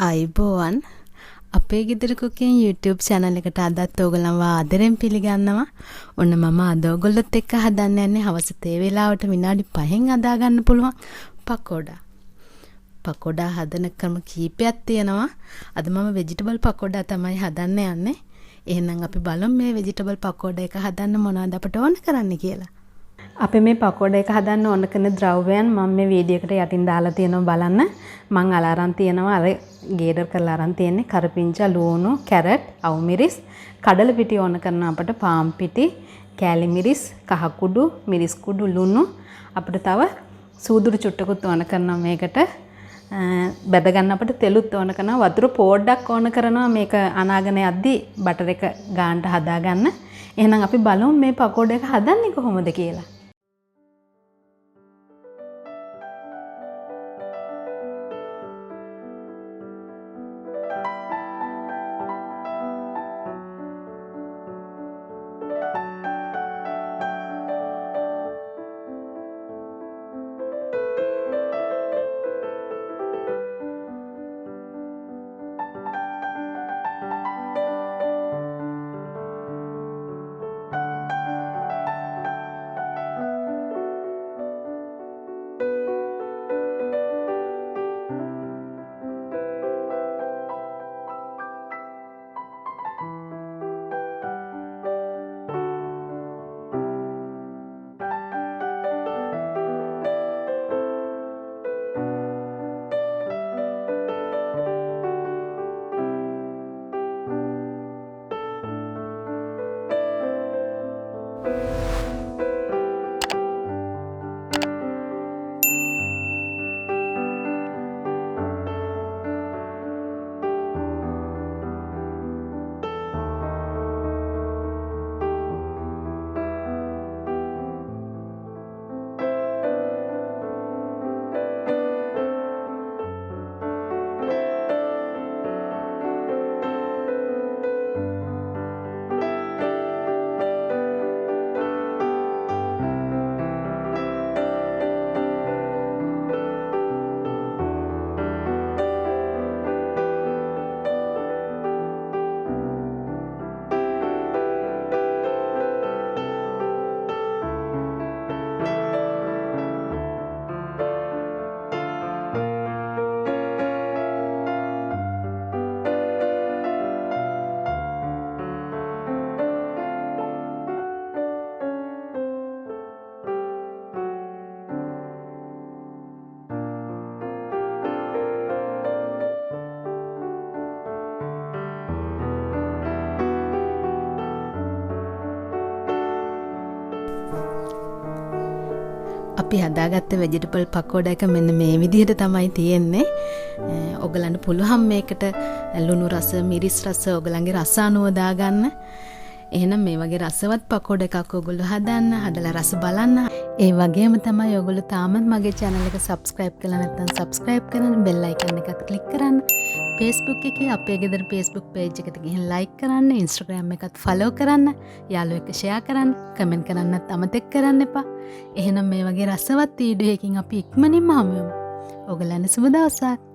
අයිබෝවන් අපේ ගෙදර කුකින් YouTube channel එකට අදත් ඔයගොල්ලන්ව ආදරෙන් පිළිගන්නවා. ඔන්න මම අද ඔයගොල්ලොත් එක්ක හදන්න යන්නේ හවස තේ වේලාවට විනාඩි 5න් හදා ගන්න පුළුවන් පකෝඩා. පකෝඩා හදන ක්‍රම කීපයක් තියෙනවා. අද මම vegetable පකෝඩා තමයි හදන්න යන්නේ. එහෙනම් අපි බලමු මේ vegetable පකෝඩා එක හදන්න මොනවද අපට ඕන කරන්නේ කියලා. අපි මේ පකෝඩා එක හදන්න ඕන කරන ද්‍රව්‍යයන් මම මේ වීඩියෝ එකට යටින් දාලා තියෙනවා බලන්න. මම අලාරන් තියෙනවා අර ගේඩර් කරලා අරන් තියෙන්නේ කරපිංචා ලූණු කැරට් අවු මිරිස් කඩල පිටි ඕන කරන අපට පාම් පිටි කෑලි මිරිස් කහ කුඩු මිරිස් කුඩු ලුණු අපිට තව සූදුරු චුට්ටකුත් ඕන කරනවා මේකට බෙද ගන්න අපිට තෙලුත් ඕන කරනවා වතුර පොඩ්ඩක් ඕන කරනවා මේක අනාගෙන යද්දි බටර් එක ගානට හදා ගන්න. එහෙනම් අපි බලමු මේ පකෝඩා එක හදන්නේ කොහොමද කියලා. අපි හදාගත්ත vegetable පකෝඩා එක මෙන්න මේ විදිහට තමයි තියෙන්නේ. ඔයගලන්ට පුළුවන් මේකට ලුණු රස, මිරිස් රස ඔයගලන්ගේ රස අනුව දාගන්න. එහෙනම් මේ වගේ රසවත් පකෝඩා එකක් ඔයගොල්ලෝ හදලා රස බලන්න. ඒ වගේම තමයි ඔයගොල්ලෝ තාමත් මගේ channel එක subscribe කරලා නැත්නම් subscribe කරන්න bell icon එකත් click කරන්න. Facebook එකේ අපේ ගෙදර Facebook page එකට ගිහින් like කරන්න, Instagram එකත් follow කරන්න, යාළුවෝ එක්ක share කරන්න, comment කරන්නත් අමතක කරන්න එපා. එහෙනම් මේ වගේ රසවත් වීඩියෝ එකකින් අපි ඉක්මනින්ම හමු වෙමු. ඔයගලන්ට සුබ දවසක්.